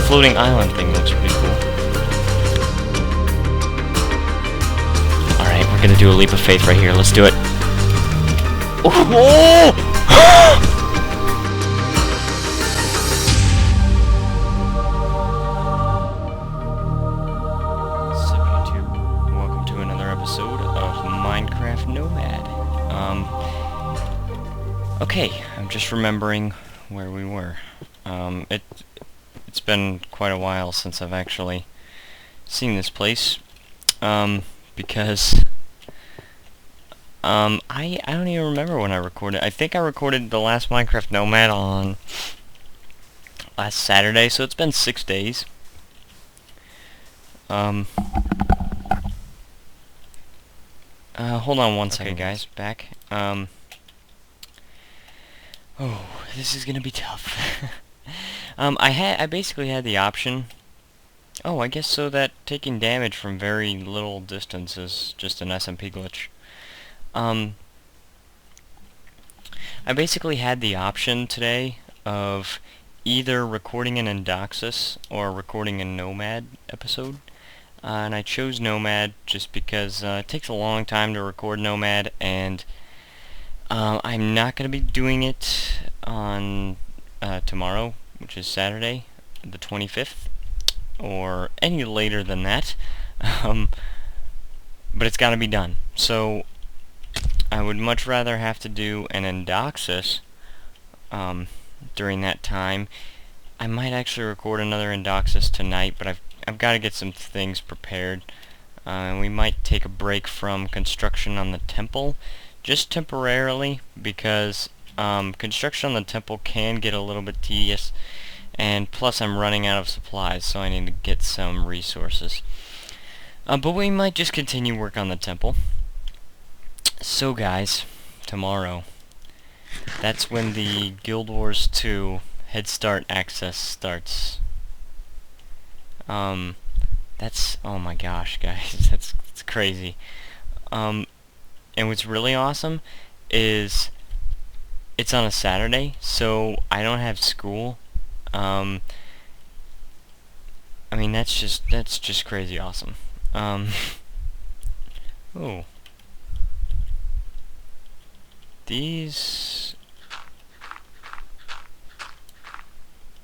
floating island thing looks pretty cool. Alright, we're gonna do a leap of faith right here. Let's do it. Oh! What's up, YouTube? Welcome to another episode of Minecraft Nomad. Okay, I'm just remembering where we were. It's been quite a while since I've actually seen this place, because I don't even remember when I recorded. I think I recorded the last Minecraft Nomad on last Saturday, so it's been 6 days. Hold on one second, guys. Back. Oh, this is gonna be tough. I basically had the option. Oh, I guess so that taking damage from very little distance is just an SMP glitch. I basically had the option today of either recording an Indoxus or recording a Nomad episode. And I chose Nomad just because it takes a long time to record Nomad, and I'm not going to be doing it on tomorrow, which is Saturday, the 25th, or any later than that, but it's got to be done. So I would much rather have to do an Indoxus during that time. I might actually record another Indoxus tonight, but I've got to get some things prepared. We might take a break from construction on the temple, just temporarily, because construction on the temple can get a little bit tedious, and plus I'm running out of supplies, so I need to get some resources. But we might just continue work on the temple. So guys, tomorrow, that's when the Guild Wars 2 Head Start access starts. That's, oh my gosh, guys, that's crazy. And what's really awesome is it's on a Saturday, so I don't have school. I mean, that's just crazy awesome. Oh. These...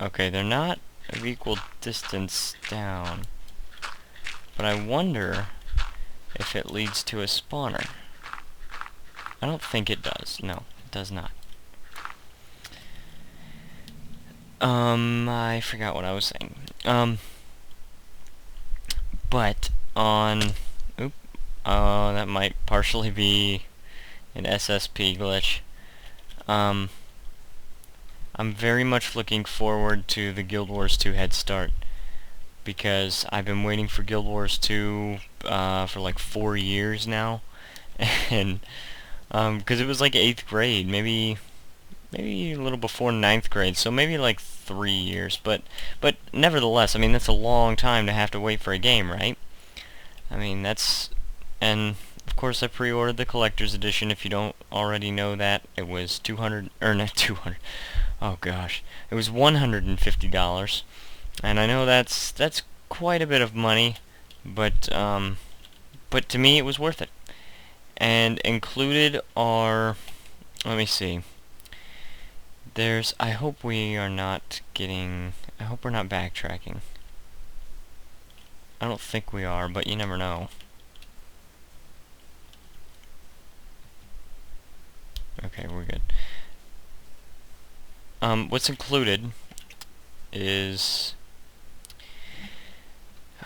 Okay, they're not of equal distance down, but I wonder if it leads to a spawner. I don't think it does. No, it does not. I forgot what I was saying. But on... Oop. That might partially be an SSP glitch. I'm very much looking forward to the Guild Wars 2 Head Start, because I've been waiting for Guild Wars 2 for like 4 years now, and because it was like 8th grade, maybe a little before 9th grade, so maybe like 3 years, but nevertheless, I mean, that's a long time to have to wait for a game, right? I mean, that's... And of course I pre-ordered the collector's edition. If you don't already know that, it was 200, or not 200, oh gosh, it was $150, and I know that's quite a bit of money, but to me it was worth it. And included are, let me see, there's, I hope we're not backtracking. I don't think we are, but you never know. Okay, we're good. What's included is...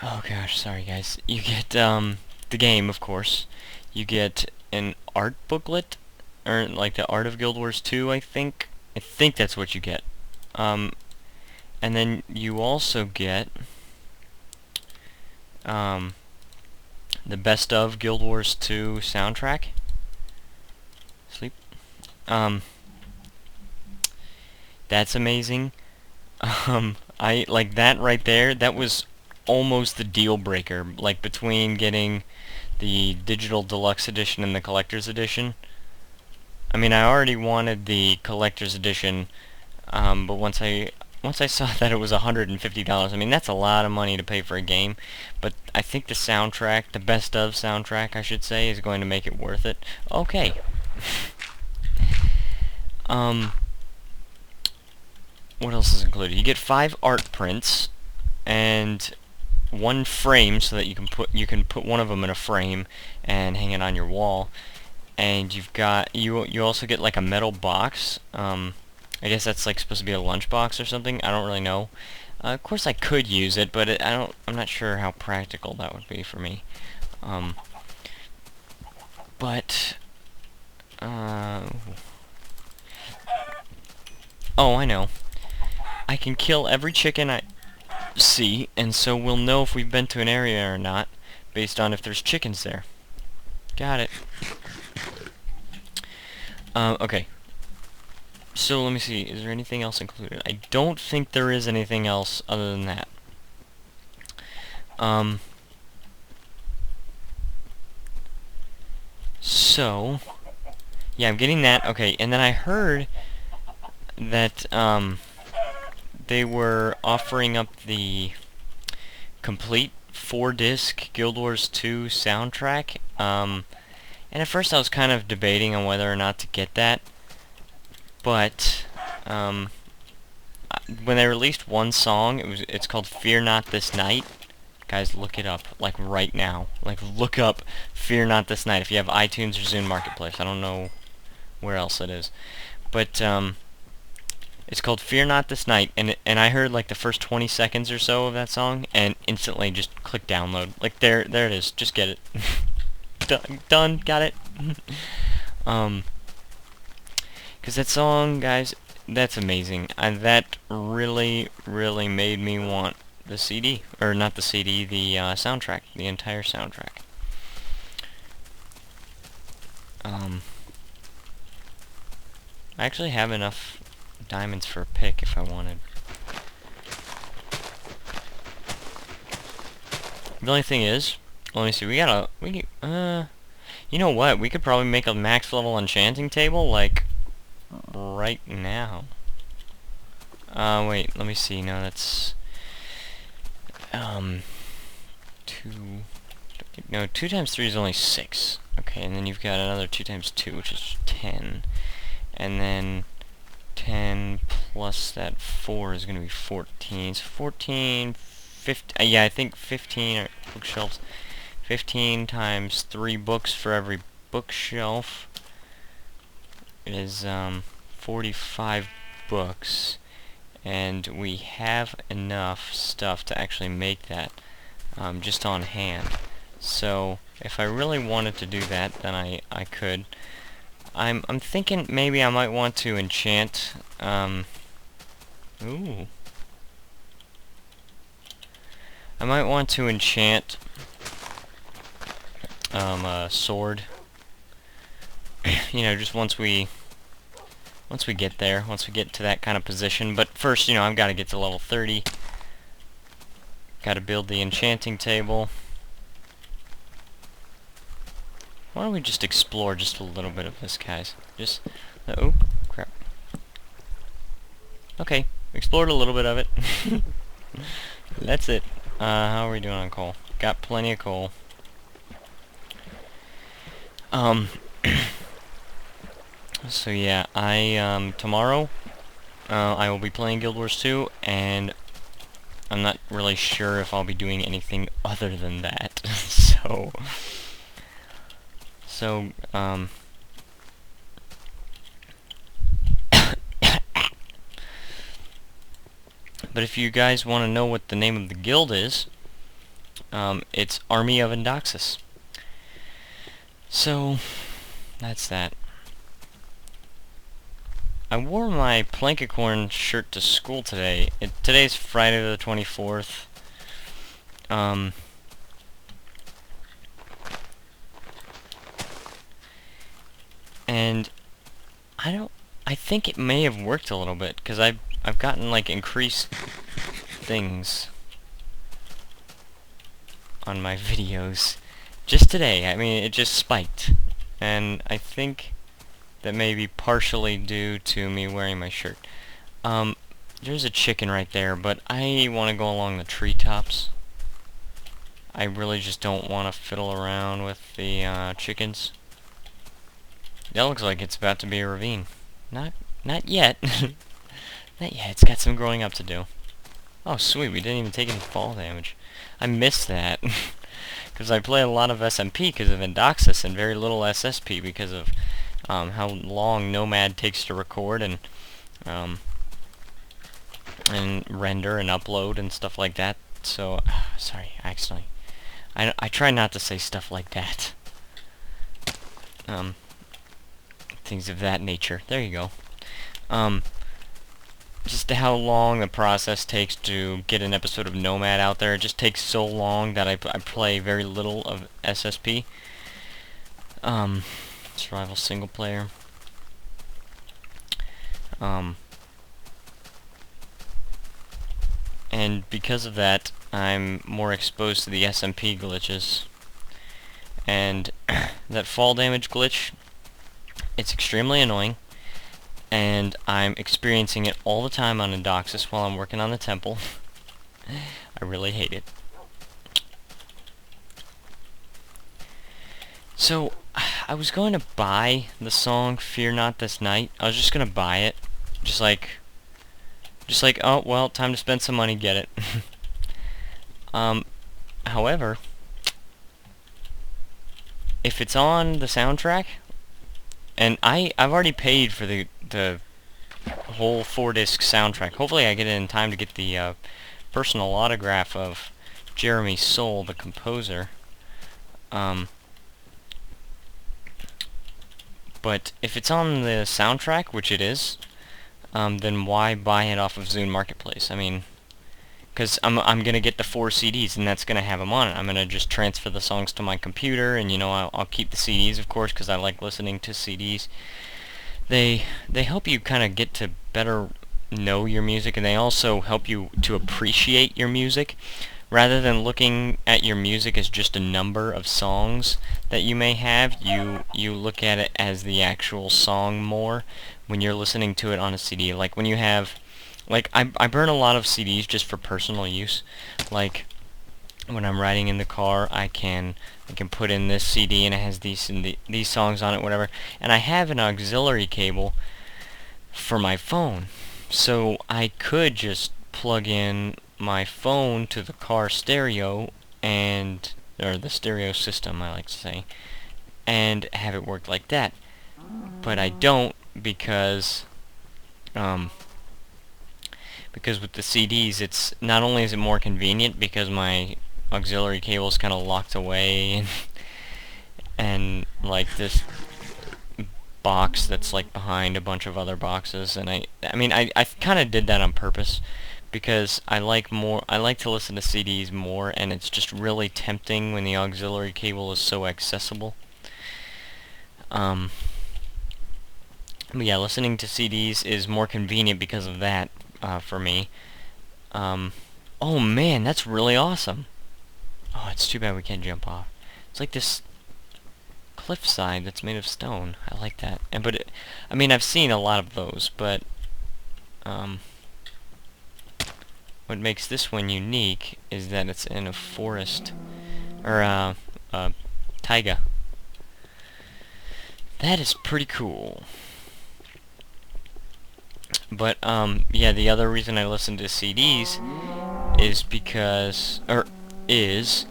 Oh gosh, sorry guys. You get, the game, of course. You get an art booklet, or like the Art of Guild Wars 2, I think. I think that's what you get. And then you also get, the Best of Guild Wars 2 soundtrack. Sleep. That's amazing. I like that right there. That was almost the deal breaker, like between getting the digital deluxe edition and the collector's edition. I mean, I already wanted the collector's edition, but once I once I saw that it was $150, I mean, that's a lot of money to pay for a game, but I think the soundtrack, the best of soundtrack, I should say, is going to make it worth it. Okay. What else is included? You get 5 art prints, and 1 frame, so that you can put one of them in a frame and hang it on your wall. And you also get like a metal box. I guess that's like supposed to be a lunchbox or something. I don't really know. Of course, I could use it, but I'm not sure how practical that would be for me. But oh, I know. I can kill every chicken I see, and so we'll know if we've been to an area or not, based on if there's chickens there. Got it. Okay. So let me see, is there anything else included? I don't think there is anything else other than that. So, yeah, I'm getting that. Okay, and then I heard that, they were offering up the complete 4-disc Guild Wars 2 soundtrack. And at first I was kind of debating on whether or not to get that. But when they released one song, it's called "Fear Not This Night." Guys, look it up, like right now. Like, look up "Fear Not This Night" if you have iTunes or Zune Marketplace. I don't know where else it is, but it's called "Fear Not This Night," and I heard like the first 20 seconds or so of that song, and instantly just click download. Like there it is. Just get it. Done. Got it. Because that song, guys, that's amazing. That really, really made me want the CD. Or not the CD, the soundtrack. The entire soundtrack. I actually have enough diamonds for a pick if I wanted. The only thing is, let me see, you know what? We could probably make a max level enchanting table, like, right now. Wait, let me see. No, that's 2 times 3 is only 6. Okay, and then you've got another 2 times 2, which is 10. And then 10 plus that 4 is going to be 14. So 14, 15, yeah, I think 15 are bookshelves. 15 times 3 books for every bookshelf is 45 books, and we have enough stuff to actually make that just on hand. So if I really wanted to do that, then I could. I'm thinking maybe I might want to enchant ooh. I might want to enchant a sword. You know, just once we get there, once we get to that kind of position. But first, you know, I've got to get to level 30. Got to build the enchanting table. Why don't we just explore just a little bit of this, guys? Just, oh, crap. Okay, explored a little bit of it. That's it. How are we doing on coal? Got plenty of coal. So yeah, tomorrow, I will be playing Guild Wars 2, and I'm not really sure if I'll be doing anything other than that. But if you guys want to know what the name of the guild is, it's Army of Indoxus. So, that's that. I wore my Plankicorn shirt to school today. Today's Friday the 24th. And I think it may have worked a little bit, because I've gotten like increased things on my videos just today. I mean, it just spiked, and I think that may be partially due to me wearing my shirt. there's a chicken right there, but I want to go along the treetops. I really just don't want to fiddle around with the chickens. That looks like it's about to be a ravine. Not yet. Not yet. It's got some growing up to do. Oh, sweet. We didn't even take any fall damage. I missed that. Because I play a lot of SMP because of Indoxus and very little SSP because of how long Nomad takes to record and render and upload and stuff like that. So, sorry, accidentally. I try not to say stuff like that. Things of that nature. There you go. Just how long the process takes to get an episode of Nomad out there. It just takes so long that I play very little of SSP. Survival single player. And because of that, I'm more exposed to the SMP glitches. And that fall damage glitch, it's extremely annoying. And I'm experiencing it all the time on Indoxus while I'm working on the temple. I really hate it. So, I was going to buy the song Fear Not This Night. I was just going to buy it. Just like, oh, well, time to spend some money, get it. However, if it's on the soundtrack, and I've already paid for the whole 4-disc soundtrack. Hopefully I get it in time to get the personal autograph of Jeremy Soule, the composer. But if it's on the soundtrack, which it is, then why buy it off of Zune Marketplace? I mean, because I'm gonna get the 4 CDs, and that's gonna have them on it. I'm gonna just transfer the songs to my computer, and I'll keep the CDs, of course, because I like listening to CDs. They help you kind of get to better know your music, and they also help you to appreciate your music. Rather than looking at your music as just a number of songs that you may have, you look at it as the actual song more when you're listening to it on a CD. Like when you have, like I burn a lot of CDs just for personal use. Like when I'm riding in the car, I can put in this CD and it has these songs on it, whatever. And I have an auxiliary cable for my phone, so I could just plug in my phone to the car stereo or the stereo system, I like to say, and have it work like that. But I don't because with the CDs, it's not only is it more convenient because my auxiliary cable is kind of locked away and like this box that's like behind a bunch of other boxes, and I mean I kind of did that on purpose because I like to listen to CDs more, and it's just really tempting when the auxiliary cable is so accessible. But yeah, listening to CDs is more convenient because of that for me. Oh man, that's really awesome. Oh, it's too bad we can't jump off. It's like this cliffside that's made of stone. I like that. I mean, I've seen a lot of those, but what makes this one unique is that it's in a forest, or taiga. That is pretty cool. But yeah, the other reason I listen to CDs is because, is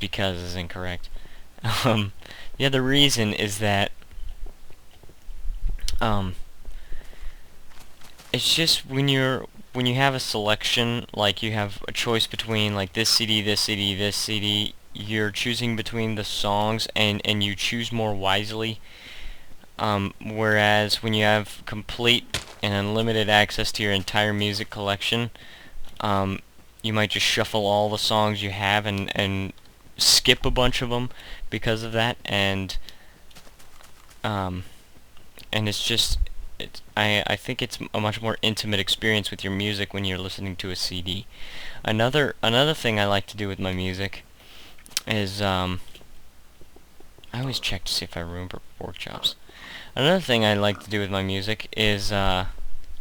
because is incorrect. The other reason is that it's just when you have a selection, like you have a choice between like this CD, this CD, this CD, you're choosing between the songs and you choose more wisely. Whereas when you have complete and unlimited access to your entire music collection, you might just shuffle all the songs you have and skip a bunch of them because of that, and it's just I think it's a much more intimate experience with your music when you're listening to a CD. Another thing I like to do with my music is I always check to see if I remember pork chops. Another thing I like to do with my music is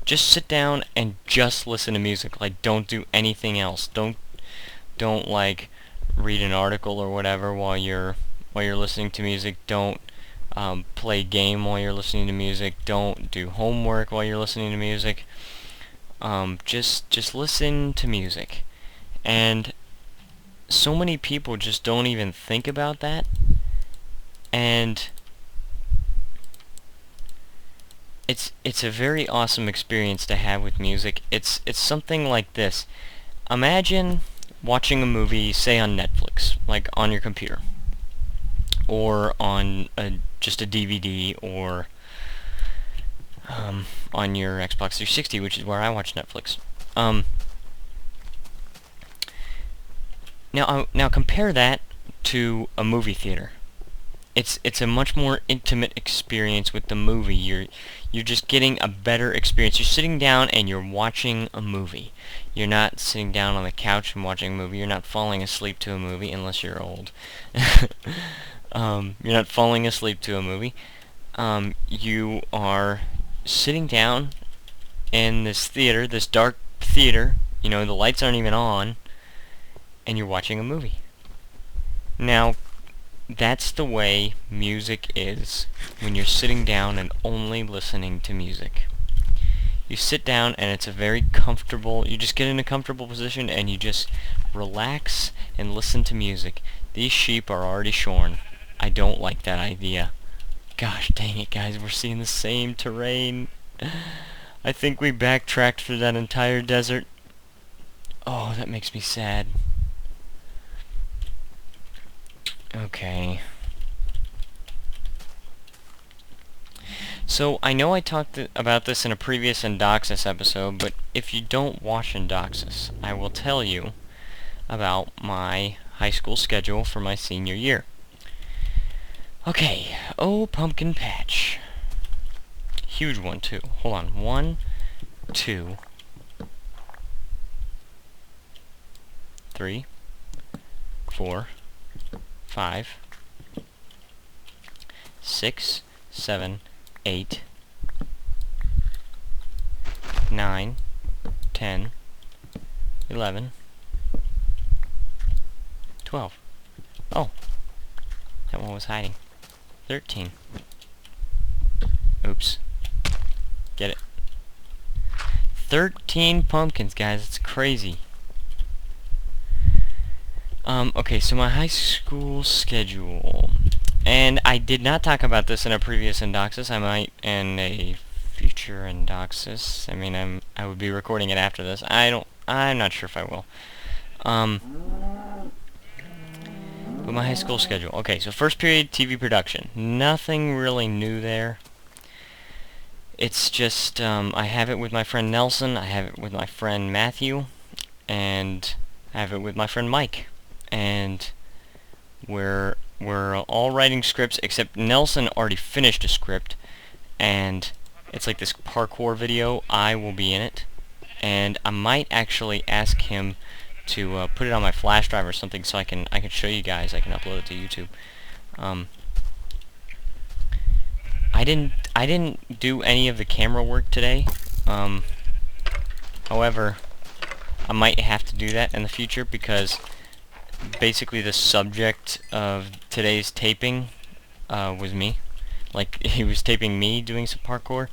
just sit down and just listen to music. Like, don't do anything else. Don't like read an article or whatever while you're listening to music. Don't play a game while you're listening to music. Don't do homework while you're listening to music. Just listen to music. And so many people just don't even think about that. And it's a very awesome experience to have with music. It's something like this. Imagine watching a movie, say on Netflix, like on your computer, or on just a DVD, or on your Xbox 360, which is where I watch Netflix. Now compare that to a movie theater. It's a much more intimate experience with the movie. You're just getting a better experience. You're sitting down and you're watching a movie. You're not sitting down on the couch and watching a movie. You're not falling asleep to a movie unless you're old. You're not falling asleep to a movie. You are sitting down in this theater, this dark theater. You know, the lights aren't even on, and you're watching a movie. Now, that's the way music is when you're sitting down and only listening to music. You sit down and it's a very comfortable, you just get in a comfortable position and you just relax and listen to music. These sheep are already shorn. I don't like that idea. Gosh dang it, guys, we're seeing the same terrain. I think we backtracked through that entire desert. Oh, that makes me sad. Okay. So, I know I talked about this in a previous Indoxus episode, but if you don't watch Indoxus, I will tell you about my high school schedule for my senior year. Okay, oh pumpkin patch. Huge one, too. Hold on. 1, 2, 3, 4, 5, 6, 7, 8, 9, 10, 11, 12. Oh, that one was hiding. 13. Oops. Get it. 13 pumpkins, guys. It's crazy. Okay, so my high school schedule. And I did not talk about this in a previous Indoxus. I might in a future Indoxus. I mean, I would be recording it after this. I'm not sure if I will. But my high school schedule. Okay, so first period TV production. Nothing really new there. It's just, I have it with my friend Nelson, I have it with my friend Matthew, and I have it with my friend Mike. And we're all writing scripts, except Nelson already finished a script, and it's like this parkour video. I will be in it, and I might actually ask him to put it on my flash drive or something, so I can show you guys. I can upload it to YouTube. I didn't do any of the camera work today. However, I might have to do that in the future, because basically the subject of today's taping was me. Like, he was taping me doing some parkour.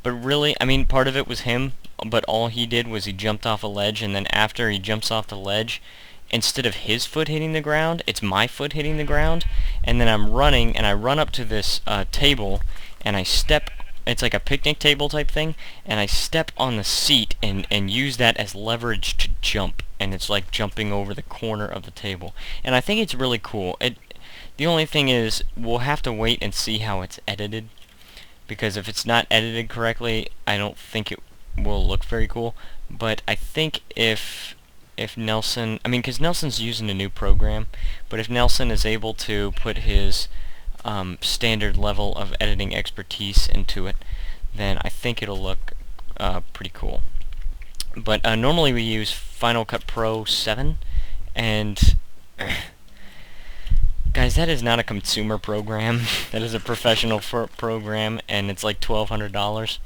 But really, I mean, part of it was him, but all he did was he jumped off a ledge, and then after he jumps off the ledge, instead of his foot hitting the ground, it's my foot hitting the ground, and then I'm running, and I run up to this table, and I step, it's like a picnic table type thing, and I step on the seat and use that as leverage to jump, and it's like jumping over the corner of the table. And I think it's really cool. The only thing is, we'll have to wait and see how it's edited, because if it's not edited correctly, I don't think it will look very cool. But I think if Nelson, I mean, because Nelson's using a new program, but if Nelson is able to put his standard level of editing expertise into it, then I think it'll look pretty cool. But normally we use Final Cut Pro 7, and guys, that is not a consumer program. That is a professional program, and it's like $1,200.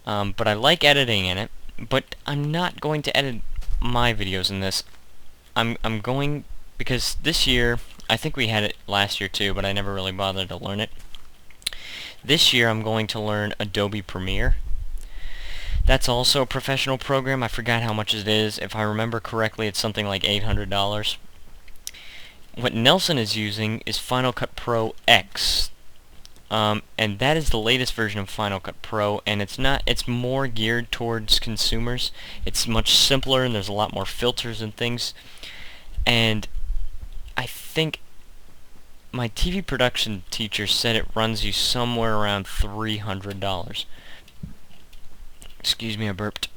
but I like editing in it. But I'm not going to edit my videos in this. I'm going, because this year, I think we had it last year too, but I never really bothered to learn it. This year I'm going to learn Adobe Premiere. That's also a professional program. I forgot how much it is. If I remember correctly, it's something like $800. What Nelson is using is Final Cut Pro X. And that is the latest version of Final Cut Pro, and it's more geared towards consumers. It's much simpler, and there's a lot more filters and things. And I think my TV production teacher said it runs you somewhere around $300. Excuse me, I burped.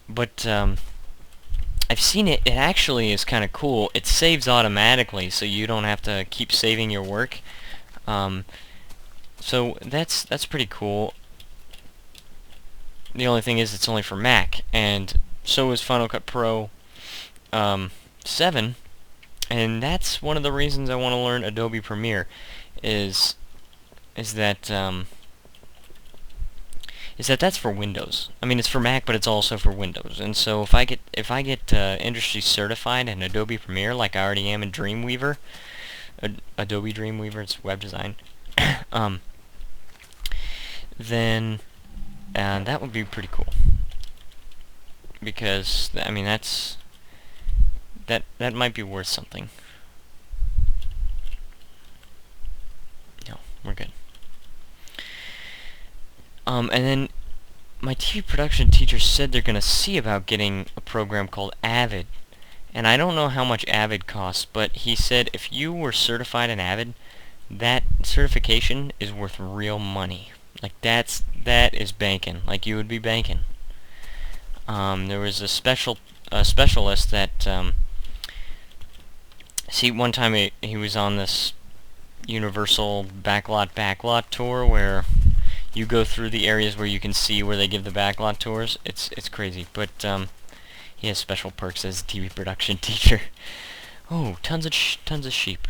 But I've seen it. It actually is kind of cool. It saves automatically, so you don't have to keep saving your work. So that's pretty cool. The only thing is, it's only for Mac, and so is Final Cut Pro 7. And that's one of the reasons I want to learn Adobe Premiere, is that that's for Windows. I mean, it's for Mac, but it's also for Windows. And so if I get industry certified in Adobe Premiere, like I already am in Dreamweaver, Adobe Dreamweaver, it's web design, then that would be pretty cool. Because I mean, that might be worth something. No, we're good. And then my TV production teacher said they're gonna see about getting a program called Avid. And I don't know how much Avid costs, but he said if you were certified in Avid, that certification is worth real money. Like that is banking. Like you would be banking. There was a specialist that see, one time he was on this Universal backlot tour where you go through the areas where you can see where they give the backlot tours. It's crazy, but he has special perks as a TV production teacher. Oh, tons of sheep.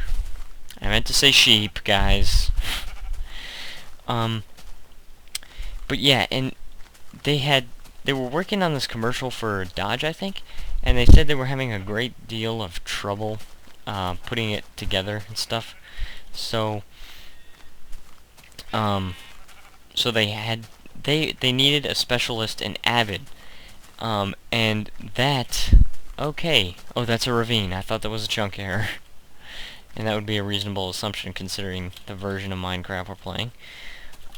I meant to say sheep, guys. But yeah, and they were working on this commercial for Dodge, I think, and they said they were having a great deal of trouble putting it together and stuff. So so they needed a specialist in Avid, and that, okay, oh, that's a ravine. I thought that was a chunk error, and that would be a reasonable assumption considering the version of Minecraft we're playing.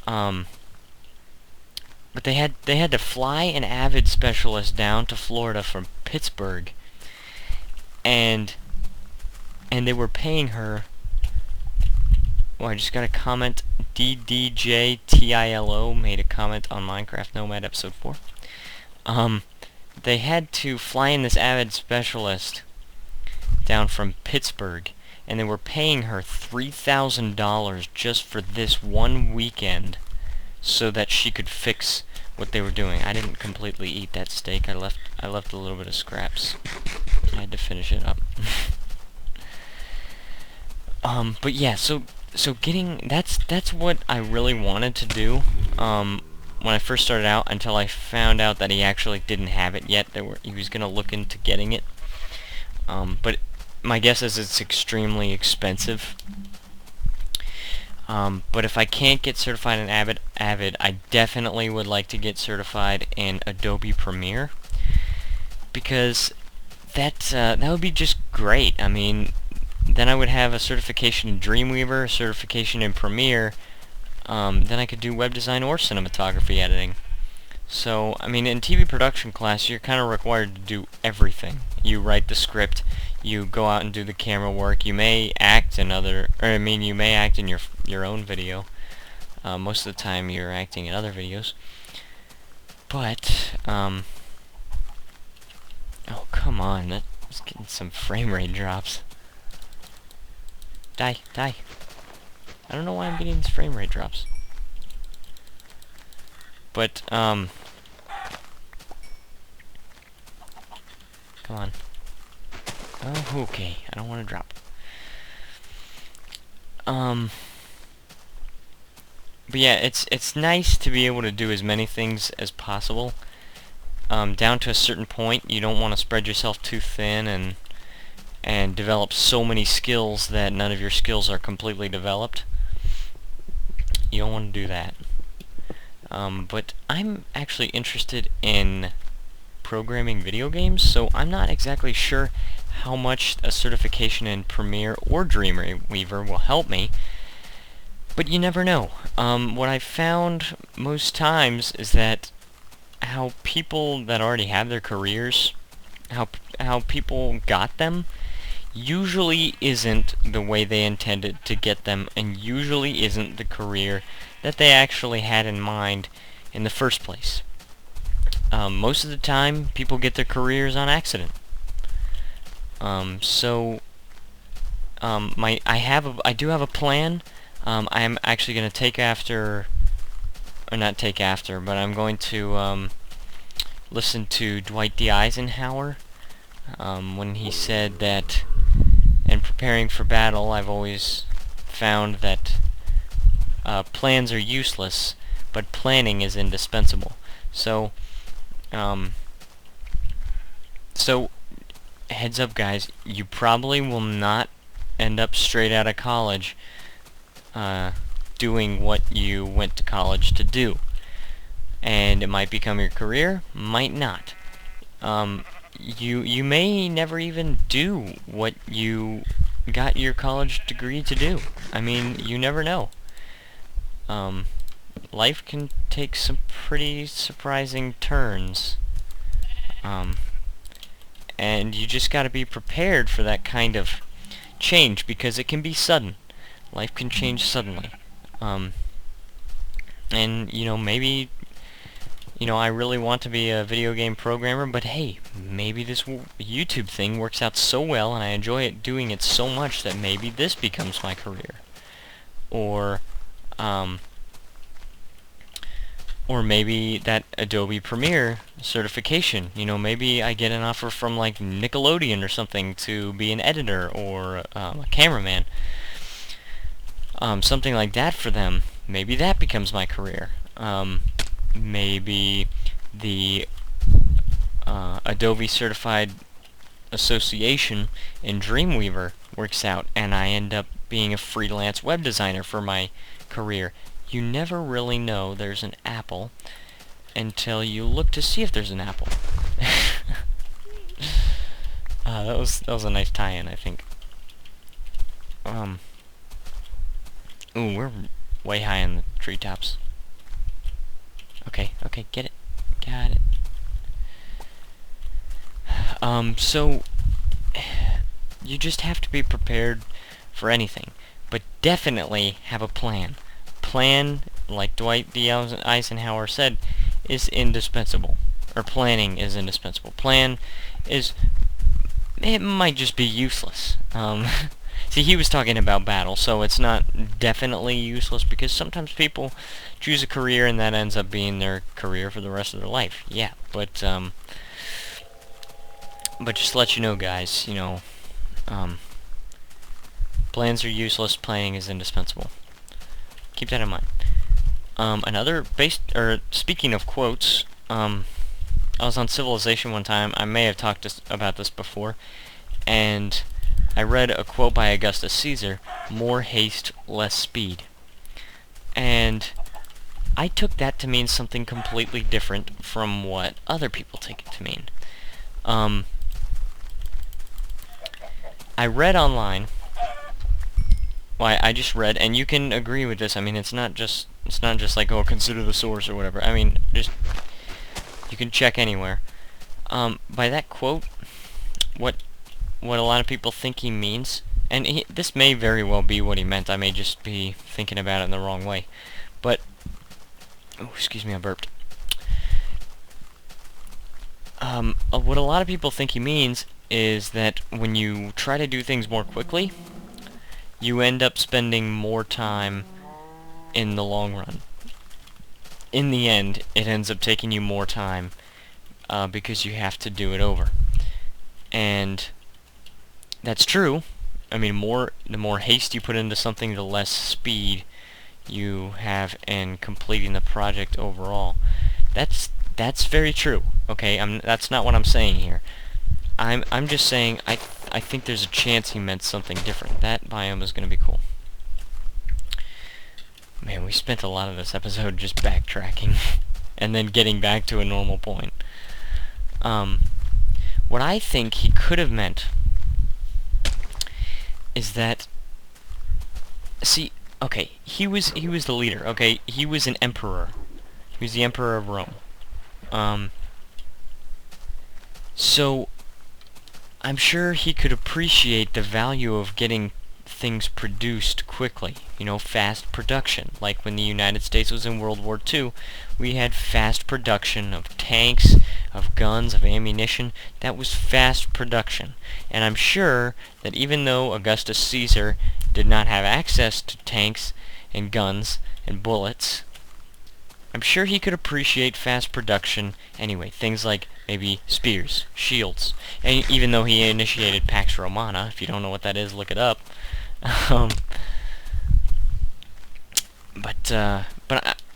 But they had to fly an Avid specialist down to Florida from Pittsburgh, and they were paying her. Oh, I just got a comment. DDJTILO made a comment on Minecraft Nomad episode 4. They had to fly in this Avid specialist down from Pittsburgh, and they were paying her $3,000 just for this one weekend, so that she could fix what they were doing. I didn't completely eat that steak. I left a little bit of scraps. I had to finish it up. But yeah, so getting that's what I really wanted to do when I first started out, until I found out that he actually didn't have it yet. He was gonna look into getting it. But my guess is it's extremely expensive. But if I can't get certified in Avid, I definitely would like to get certified in Adobe Premiere, because that would be just great. I mean, then I would have a certification in Dreamweaver, a certification in Premiere, then I could do web design or cinematography editing. So, I mean, in TV production class, you're kind of required to do everything. You write the script, you go out and do the camera work, you may act in you may act in your own video. Most of the time you're acting in other videos. But, oh, come on, that's getting some frame rate drops. Die. I don't know why I'm getting these frame rate drops. But, come on. Oh, okay. I don't want to drop. but yeah, it's nice to be able to do as many things as possible. Down to a certain point, you don't want to spread yourself too thin and develop so many skills that none of your skills are completely developed. You don't want to do that. But I'm actually interested in programming video games, so I'm not exactly sure how much a certification in Premiere or Dreamweaver will help me, but you never know. What I've found most times is that how people that already have their careers, how people got them, usually isn't the way they intended to get them, and usually isn't the career that they actually had in mind in the first place. Most of the time, people get their careers on accident. I do have a plan. I am actually going to take after, or not take after, but I'm going to listen to Dwight D. Eisenhower when he said that in preparing for battle, I've always found that plans are useless, but planning is indispensable. So heads up, guys, you probably will not end up straight out of college doing what you went to college to do. And it might become your career, might not. You may never even do what you got your college degree to do. I mean, you never know. Life can take some pretty surprising turns. And you just gotta be prepared for that kind of change, because it can be sudden. Life can change suddenly. And, maybe, I really want to be a video game programmer, but hey, maybe this YouTube thing works out so well and I enjoy doing it so much that maybe this becomes my career. Or maybe that Adobe Premiere certification, maybe I get an offer from like Nickelodeon or something to be an editor or a cameraman. Something like that for them. Maybe that becomes my career. Maybe the Adobe Certified Association in Dreamweaver works out and I end up being a freelance web designer for my career. You never really know there's an apple until you look to see if there's an apple. That was a nice tie-in, I think. Ooh, we're way high in the treetops. Okay, get it. Got it. So you just have to be prepared for anything, but definitely have a plan. Plan, like Dwight D. Eisenhower said, is indispensable. Or planning is indispensable. It might just be useless. See, he was talking about battle, so it's not definitely useless, because sometimes people choose a career and that ends up being their career for the rest of their life. Yeah, but just to let you know, guys, plans are useless, planning is indispensable. Keep that in mind. Speaking of quotes, I was on Civilization one time. I may have talked about this before, and I read a quote by Augustus Caesar: "More haste, less speed." And I took that to mean something completely different from what other people take it to mean. I read online. Well, I just read, and you can agree with this. I mean, it's not just like, oh, consider the source or whatever. I mean, just you can check anywhere. By that quote, what a lot of people think he means, and this may very well be what he meant. I may just be thinking about it in the wrong way. But, oh, excuse me, I burped. What a lot of people think he means is that when you try to do things more quickly, you end up spending more time in the long run. In the end, it ends up taking you more time because you have to do it over. And that's true. I mean, the more haste you put into something, the less speed you have in completing the project overall. That's very true. Okay, that's not what I'm saying here. I'm just saying I think there's a chance he meant something different. That biome is going to be cool. Man, we spent a lot of this episode just backtracking and then getting back to a normal point. What I think he could have meant is that, see, okay, he was the leader, okay? He was an emperor. He was the emperor of Rome. So I'm sure he could appreciate the value of getting things produced quickly, you know, fast production. Like when the United States was in World War II, we had fast production of tanks, of guns, of ammunition. That was fast production. And I'm sure that even though Augustus Caesar did not have access to tanks and guns and bullets, I'm sure he could appreciate fast production anyway. Things like maybe spears, shields. And even though he initiated Pax Romana, if you don't know what that is, look it up. But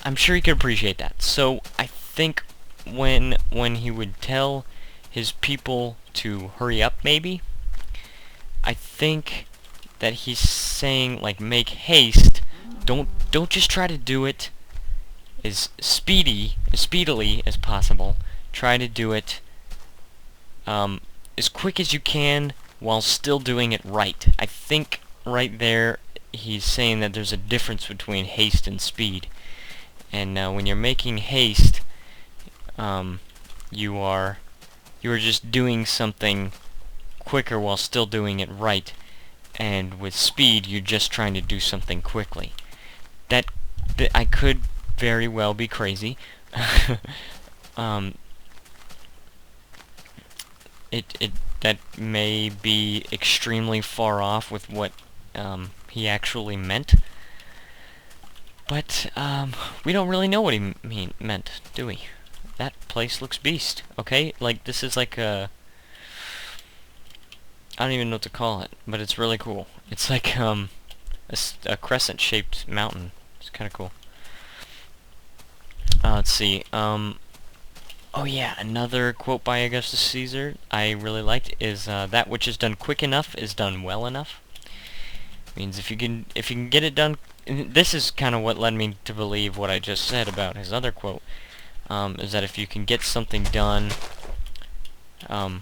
I'm sure he could appreciate that. So I think when he would tell his people to hurry up, maybe, I think that he's saying, like, make haste. Don't just try to do it as speedily as possible. Try to do it as quick as you can while still doing it right. I think right there he's saying that there's a difference between haste and speed. And when you're making haste, you are just doing something quicker while still doing it right. And with speed, you're just trying to do something quickly. That I could very well be crazy. That may be extremely far off with what he actually meant. But we don't really know what he meant, do we? That place looks beast. Okay, like this is like a, I don't even know what to call it, but it's really cool. It's like a crescent-shaped mountain. It's kind of cool. Let's see. Oh yeah, another quote by Augustus Caesar I really liked is that which is done quick enough is done well enough. Means if you can get it done. This is kind of what led me to believe what I just said about his other quote. Is that if you can get something done on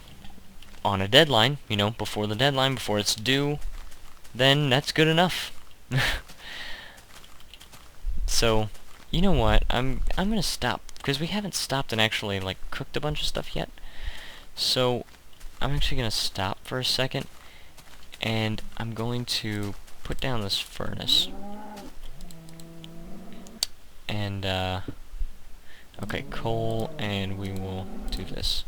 a deadline, you know, before the deadline, before it's due, then that's good enough. So, you know what? I'm gonna stop because we haven't stopped and actually like cooked a bunch of stuff yet. So, I'm actually gonna stop for a second, and I'm going to put down this furnace. And okay, coal, and we will do this.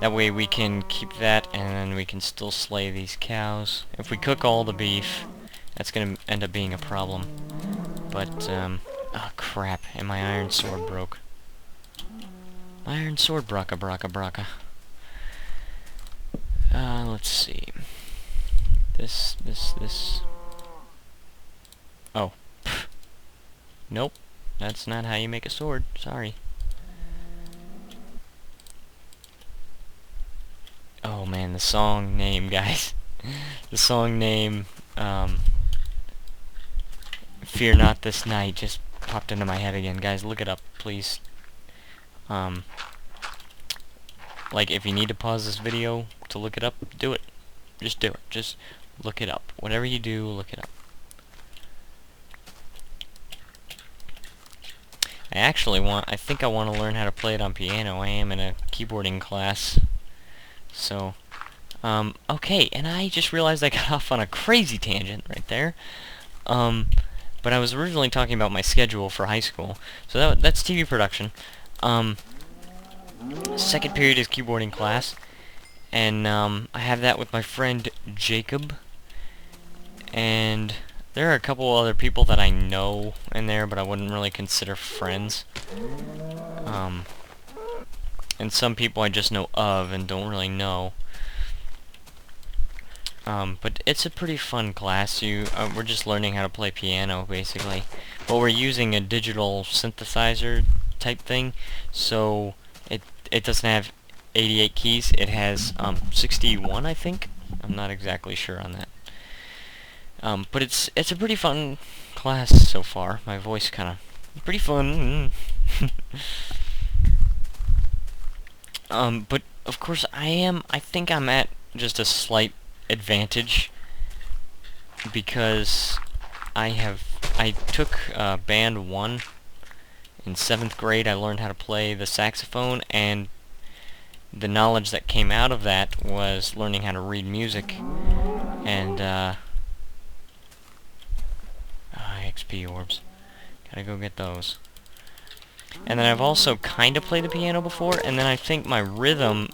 That way we can keep that, and then we can still slay these cows. If we cook all the beef, that's gonna end up being a problem. But, oh crap, and my iron sword broke. My iron sword braka braka braka. Let's see. This. Oh. Pfft. Nope. That's not how you make a sword. Sorry. Oh man, the song name, guys. The song name, Fear Not This Night just popped into my head again. Guys, look it up, please. Like, if you need to pause this video to look it up, do it. Just do it. Just look it up. Whatever you do, look it up. I think I want to learn how to play it on piano. I am in a keyboarding class. So, okay, and I just realized I got off on a crazy tangent right there. But I was originally talking about my schedule for high school. So that's TV production. Second period is keyboarding class. And, I have that with my friend Jacob. And there are a couple other people that I know in there, but I wouldn't really consider friends. And some people I just know of and don't really know. But it's a pretty fun class. We're just learning how to play piano, basically. But we're using a digital synthesizer type thing, so it doesn't have 88 keys. It has 61, I think. I'm not exactly sure on that. But it's a pretty fun class so far. My voice kind of pretty fun. But of course I think I'm at just a slight advantage because I took band 1 in 7th grade. I learned how to play the saxophone, and the knowledge that came out of that was learning how to read music. And XP orbs, gotta go get those. And then I've also kind of played the piano before, and then I think my rhythm,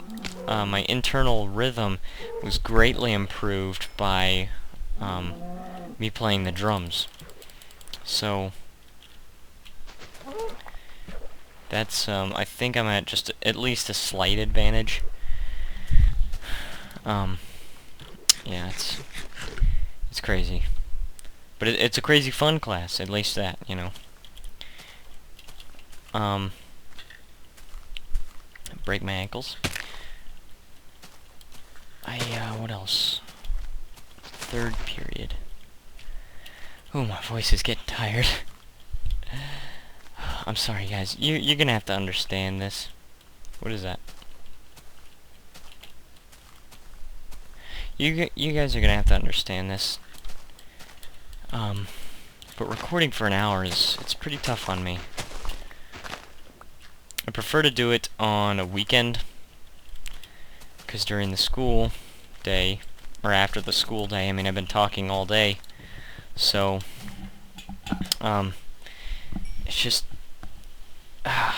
my internal rhythm, was greatly improved by me playing the drums. So that's I think I'm at just at least a slight advantage. Yeah, it's crazy, but it's a crazy fun class. At least that, you know. Break my ankles. What else? 3rd period. Oh, my voice is getting tired. I'm sorry, guys. You're gonna have to understand this. What is that? You guys are gonna have to understand this. But recording for an hour it's pretty tough on me. I prefer to do it on a weekend, because during the school day, or after the school day, I mean, I've been talking all day, so, it's just, but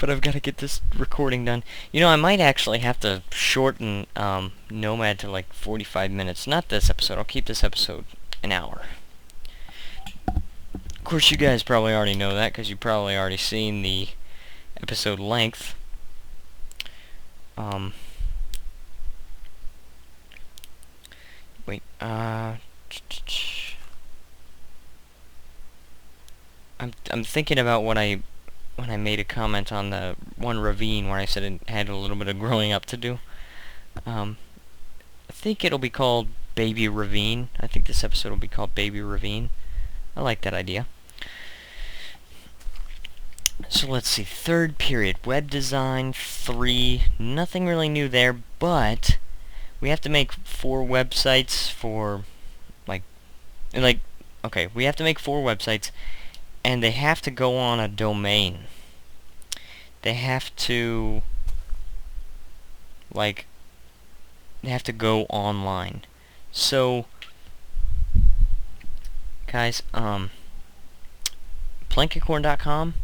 I've got to get this recording done. You know, I might actually have to shorten, Nomad to like 45 minutes. Not this episode, I'll keep this episode an hour. Of course, you guys probably already know that, because you've probably already seen the episode length. Wait, I'm thinking about when I made a comment on the one Ravine where I said it had a little bit of growing up to do. I think it'll be called Baby Ravine. I think this episode will be called Baby Ravine. I like that idea. So let's see, 3rd period, web design 3, nothing really new there, but we have to make 4 websites for, okay, we have to make 4 websites, and they have to go on a domain. They have to, they have to go online. So, guys, Plankicorn.com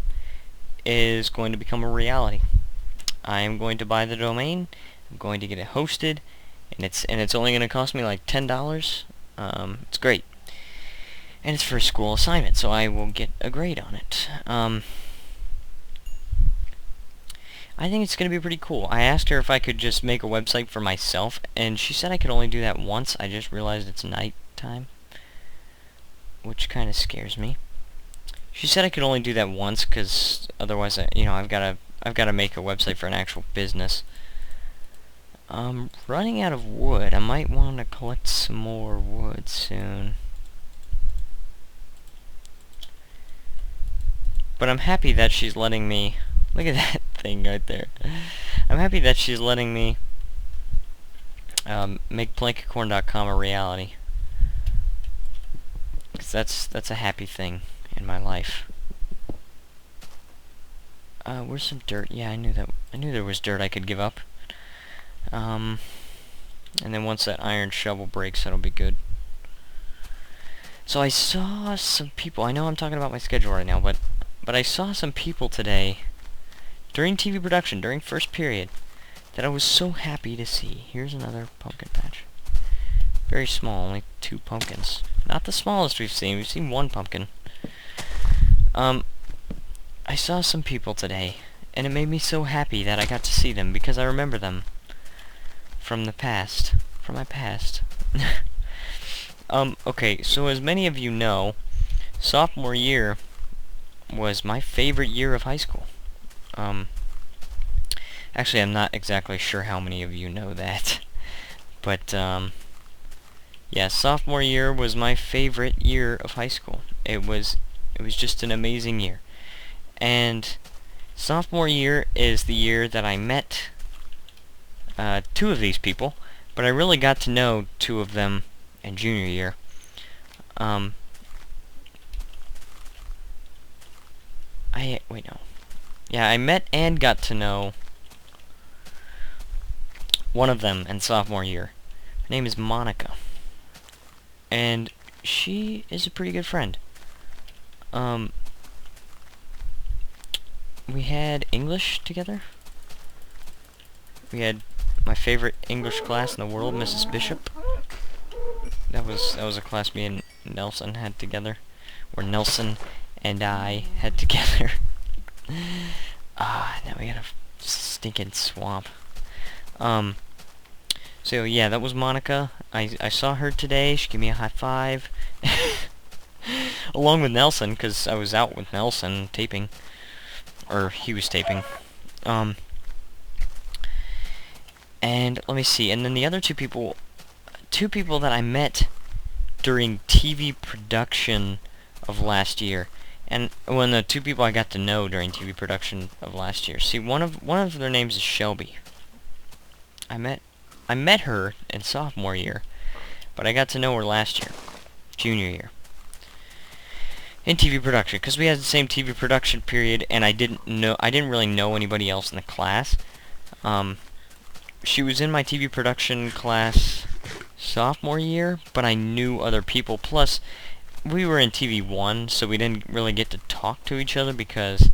is going to become a reality. I am going to buy the domain. I'm going to get it hosted, and it's only going to cost me like $10. It's great, and it's for a school assignment, so I will get a grade on it. I think it's going to be pretty cool. I asked her if I could just make a website for myself, and she said I could only do that once. I just realized it's night time, which kind of scares me. She said I could only do that once, because otherwise, I've got to make a website for an actual business. I'm running out of wood. I might want to collect some more wood soon. But I'm happy that she's letting me... Look at that thing right there. I'm happy that she's letting me make Plankicorn.com a reality. Because that's a happy thing in my life. Where's some dirt? Yeah, I knew there was dirt I could give up. And then once that iron shovel breaks, that'll be good. So I saw some people. I know I'm talking about my schedule right now, but I saw some people today during TV production, during 1st period, that I was so happy to see. Here's another pumpkin patch. Very small, only 2 pumpkins. Not the smallest we've seen. We've seen 1 pumpkin. I saw some people today, and it made me so happy that I got to see them, because I remember them from the past. From my past. Okay, so as many of you know, sophomore year was my favorite year of high school. Actually, I'm not exactly sure how many of you know that. But, yeah, sophomore year was my favorite year of high school. It was just an amazing year. And sophomore year is the year that I met two of these people, but I really got to know two of them in junior year. I met and got to know one of them in sophomore year. Her name is Monica, and she is a pretty good friend. We had English together. We had my favorite English class in the world, Mrs. Bishop. That was a class me and Nelson had together, or Nelson and I had together. Now we got a stinking swamp. So yeah, that was Monica. I saw her today. She gave me a high five. Along with Nelson, because I was out with Nelson taping. Or he was taping. And let me see. And then the other two people that I met during TV production of last year. And when the two people I got to know during TV production of last year. See, one of their names is Shelby. I met her in sophomore year, but I got to know her last year, junior year, in TV production, because we had the same TV production period, and I didn't really know anybody else in the class. She was in my TV production class sophomore year, but I knew other people. Plus, we were in TV 1, so we didn't really get to talk to each other because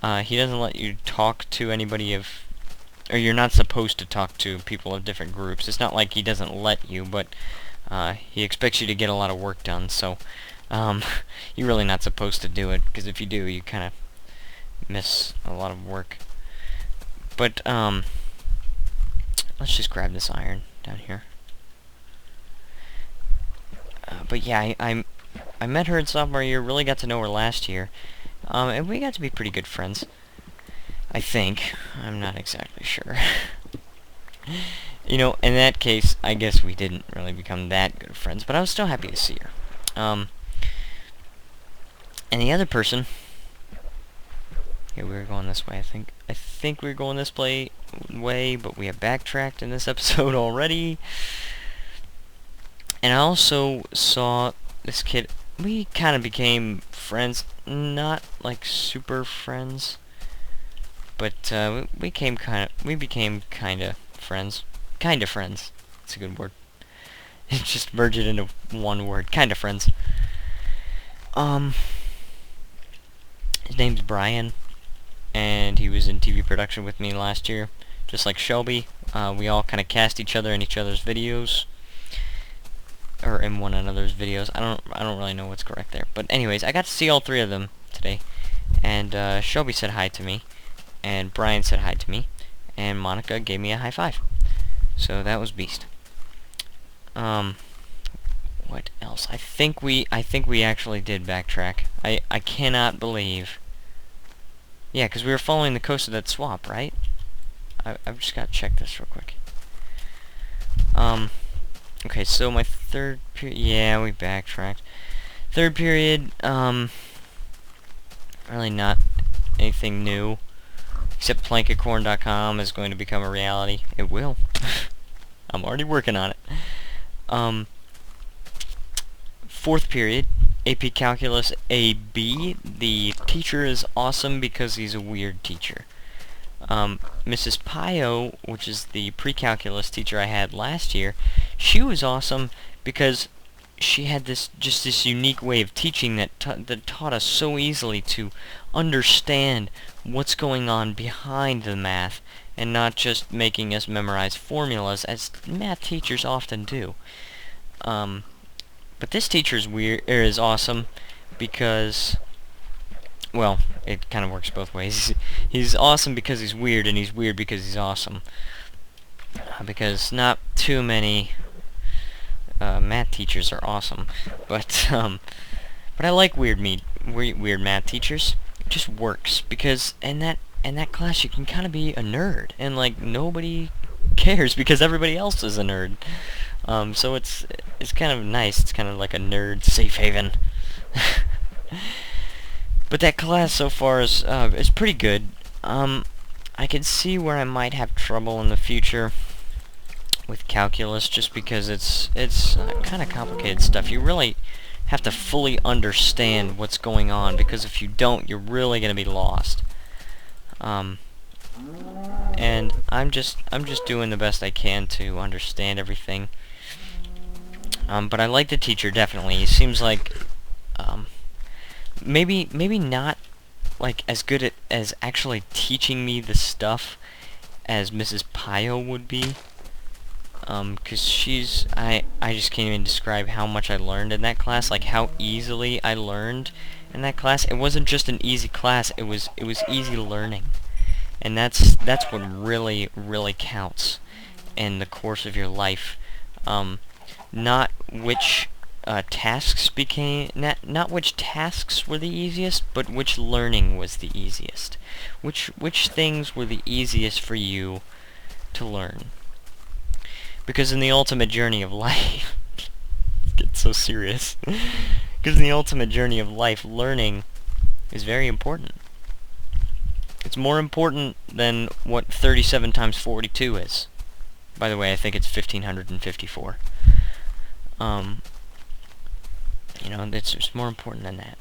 he doesn't let you talk to anybody or you're not supposed to talk to people of different groups. It's not like he doesn't let you, but he expects you to get a lot of work done, so you're really not supposed to do it, because if you do, you kind of miss a lot of work. But, let's just grab this iron down here. But yeah, I met her in sophomore year, really got to know her last year, and we got to be pretty good friends. I think. I'm not exactly sure. You know, in that case, I guess we didn't really become that good friends, but I was still happy to see her. And the other person... Yeah, we were going this way, I think. I think we were going this way, but we have backtracked in this episode already. And I also saw this kid... We kind of became friends. Not, like, super friends. But we became kind of friends. Kind of friends. It's a good word. Just merge it into one word. Kind of friends. His name's Brian, and he was in TV production with me last year, just like Shelby. We all kind of cast each other in each other's videos, or in one another's videos. I don't really know what's correct there. But anyways, I got to see all three of them today, and Shelby said hi to me. And Brian said hi to me, and Monica gave me a high five. So that was beast. What else? I think we actually did backtrack. I cannot believe. Yeah, because we were following the coast of that swamp, right? I've just got to check this real quick. Okay, so my third period. Yeah, we backtracked. Third period. Really not anything new. Except Plankicorn.com is going to become a reality. It will. I'm already working on it. Fourth period, AP Calculus AB. The teacher is awesome because he's a weird teacher. Mrs. Pio, which is the pre-calculus teacher I had last year, she was awesome because she had this unique way of teaching that taught us so easily to understand what's going on behind the math and not just making us memorize formulas as math teachers often do. But this teacher is awesome because, well, it kind of works both ways. He's awesome because he's weird, and he's weird because he's awesome. because not too many math teachers are awesome, but I like weird math teachers. It just works because in that class you can kind of be a nerd, and like nobody cares because everybody else is a nerd. So it's kind of nice. It's kind of like a nerd safe haven. But that class so far is pretty good. I can see where I might have trouble in the future with calculus, just because it's kind of complicated stuff. You really have to fully understand what's going on, because if you don't, you're really going to be lost. And I'm just doing the best I can to understand everything. But I like the teacher, definitely. He seems like maybe not like as good as actually teaching me the stuff as Mrs. Pio would be. 'Cause I just can't even describe how much I learned in that class, like how easily I learned in that class. It wasn't just an easy class, it was easy learning. And that's what really counts in the course of your life. Not which not which tasks were the easiest, but which learning was the easiest. Which things were the easiest for you to learn. Because in the ultimate journey of life, it gets so serious. Because in the ultimate journey of life, learning is very important. It's more important than what 37 times 42 is. By the way, I think it's 1554. You know, it's more important than that.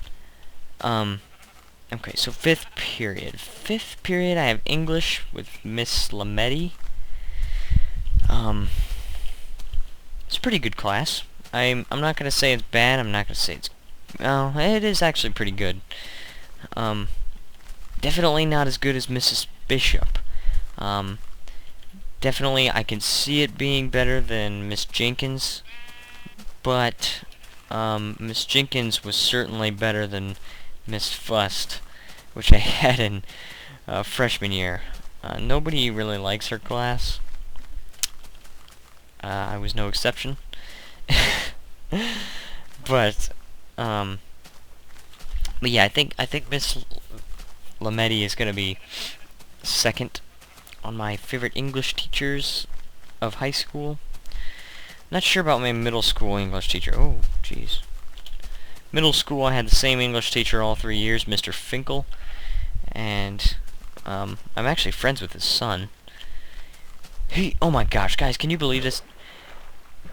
Okay, so fifth period. Fifth period, I have English with Miss Lametti. It's a pretty good class. I'm not gonna say it's bad. I'm not gonna say it's... Well, it is actually pretty good. Definitely not as good as Mrs. Bishop. Definitely I can see it being better than Miss Jenkins, but Miss Jenkins was certainly better than Miss Fust, which I had in freshman year. Nobody really likes her class. I was no exception. But yeah, I think Miss Lametti is gonna be second on my favorite English teachers of high school. Not sure about my middle school English teacher. Oh, jeez. Middle school, I had the same English teacher all 3 years, Mr. Finkel, and I'm actually friends with his son. Oh my gosh, guys, can you believe this?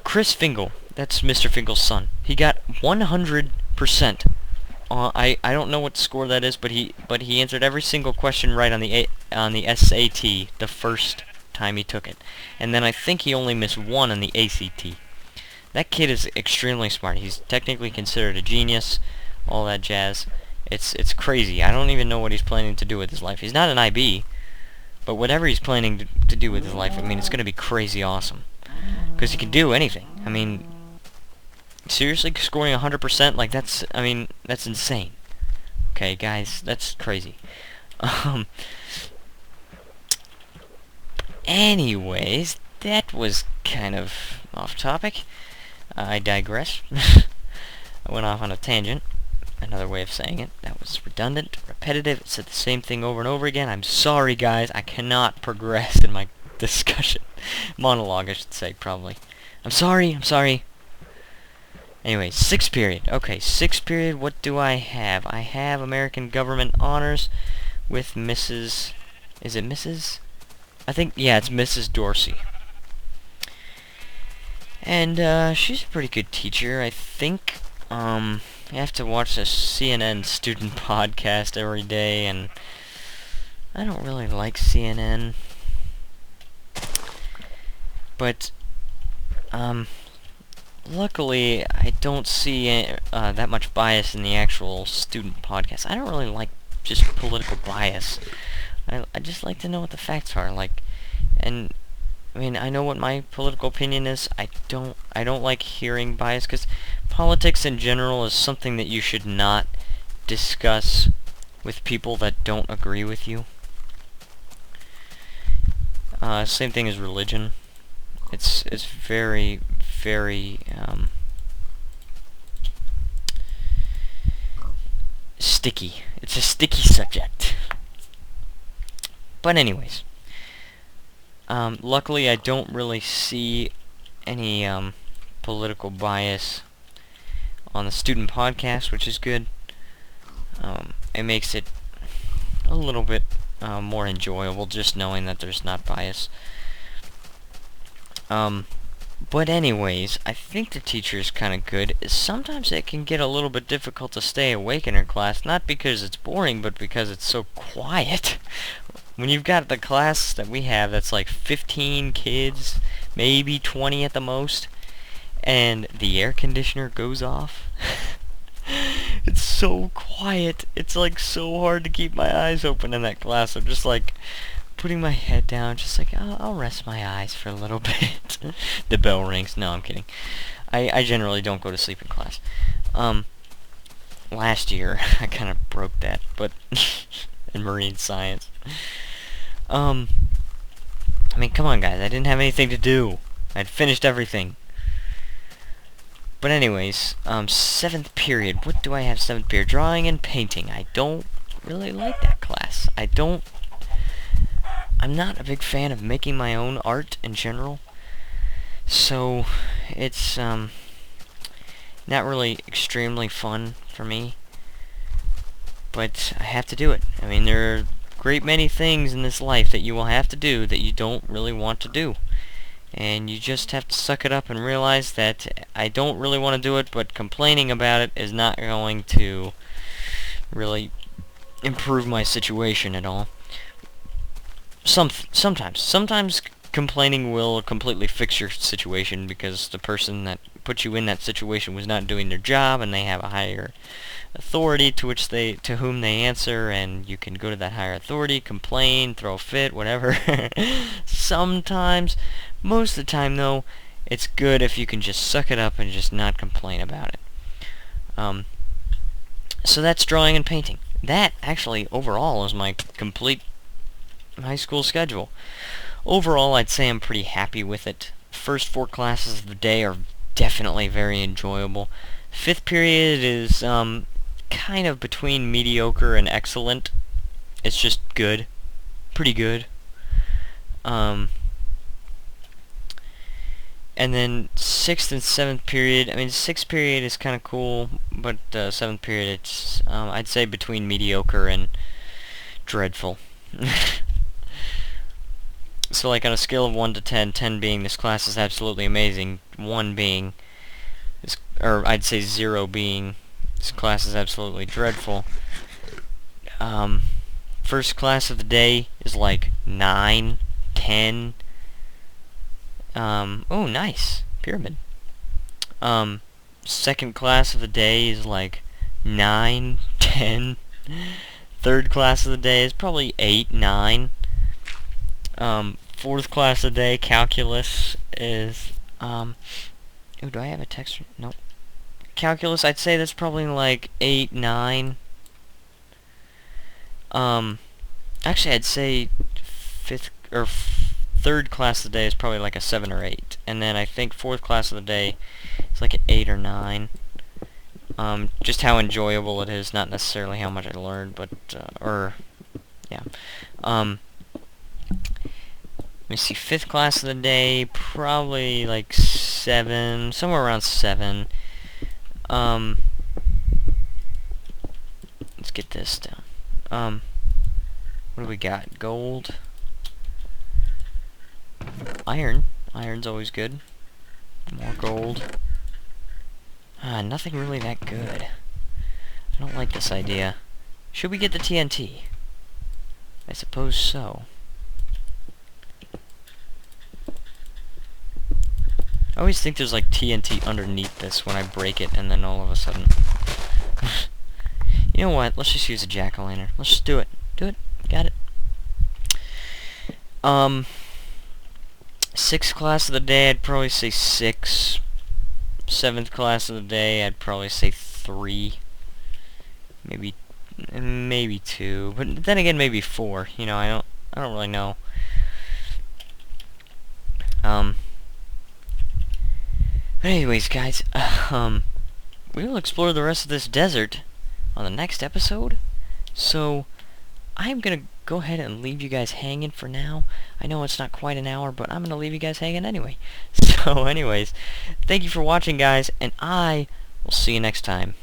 Chris Finkel, that's Mr. Finkel's son. He got 100%. I don't know what score that is, but he answered every single question right on the SAT the first time he took it, and then I think he only missed one on the ACT. That kid is extremely smart. He's technically considered a genius, all that jazz. It's crazy. I don't even know what he's planning to do with his life. He's not an IB, but whatever he's planning to do with his life, I mean, it's gonna be crazy awesome. Because he can do anything. I mean, seriously, scoring 100%, like that's insane. Okay, guys, that's crazy. Anyways, that was kind of off topic. I digress. I went off on a tangent. Another way of saying it. That was redundant, repetitive. It said the same thing over and over again. I'm sorry, guys. I cannot progress in my discussion. Monologue, I should say, probably. I'm sorry. Anyway, sixth period. Okay, sixth period, what do I have? I have American Government Honors with Mrs... Is it Mrs.? I think, yeah, it's Mrs. Dorsey. And, she's a pretty good teacher, I think. You have to watch a CNN student podcast every day, and I don't really like CNN. But, luckily, I don't see that much bias in the actual student podcast. I don't really like just political bias. I just like to know what the facts are, like, and I mean, I know what my political opinion is. I don't like hearing bias, because politics in general is something that you should not discuss with people that don't agree with you. Same thing as religion. It's very, very sticky. It's a sticky subject. But anyways, luckily I don't really see any political bias on the student podcast, which is good. It makes it a little bit more enjoyable just knowing that there's not bias. But anyways, I think the teacher is kind of good. Sometimes it can get a little bit difficult to stay awake in her class, not because it's boring, but because it's so quiet. When you've got the class that we have that's like 15 kids, maybe 20 at the most, and the air conditioner goes off, it's so quiet. It's like so hard to keep my eyes open in that class. I'm just like putting my head down, just like, I'll rest my eyes for a little bit. The bell rings. No, I'm kidding. I generally don't go to sleep in class. Last year, I kind of broke that, but in marine science. I mean, come on, guys. I didn't have anything to do. I'd finished everything. But anyways, 7th period. What do I have 7th period? Drawing and painting. I don't really like that class. I'm not a big fan of making my own art in general. So, it's, not really extremely fun for me. But I have to do it. I mean, there are great many things in this life that you will have to do that you don't really want to do. And you just have to suck it up and realize that I don't really want to do it, but complaining about it is not going to really improve my situation at all. Sometimes complaining will completely fix your situation because the person that put you in that situation was not doing their job, and they have a higher authority to whom they answer, and you can go to that higher authority, complain, throw a fit, whatever. Sometimes, most of the time though, it's good if you can just suck it up and just not complain about it. So that's drawing and painting. That actually overall is my complete high school schedule. Overall, I'd say I'm pretty happy with it. First 4 classes of the day are definitely very enjoyable. 5th period is kind of between mediocre and excellent. It's just good. Pretty good. And then 6th and 7th period, I mean 6th period is kind of cool, but 7th period it's, I'd say between mediocre and dreadful. So like on a scale of 1 to 10, 10 being this class is absolutely amazing, 1 being, or I'd say 0 being this class is absolutely dreadful. First class of the day is like 9, 10. Oh, nice. Pyramid. Second class of the day is like 9, 10. Third class of the day is probably 8, 9. Fourth class of the day, calculus, is, oh, do I have a text? Nope. Calculus, I'd say that's probably like 8, 9. Actually, I'd say third class of the day is probably like a 7 or 8. And then I think fourth class of the day is like an 8 or 9. Just how enjoyable it is, not necessarily how much I learned, but, yeah. Let me see, 5th class of the day, probably like 7, somewhere around 7. Let's get this down. What do we got? Gold. Iron. Iron's always good. More gold. Nothing really that good. I don't like this idea. Should we get the TNT? I suppose so. I always think there's like TNT underneath this when I break it, and then all of a sudden... You know what? Let's just use a jack-o'-lantern. Let's just do it. Do it. Got it. 6th class of the day, I'd probably say 6. 7th class of the day, I'd probably say 3. Maybe 2. But then again, maybe 4. You know, I don't really know. But anyways, guys, we will explore the rest of this desert on the next episode. So I'm gonna go ahead and leave you guys hanging for now. I know it's not quite an hour, but I'm gonna leave you guys hanging anyway. So anyways, thank you for watching, guys, and I will see you next time.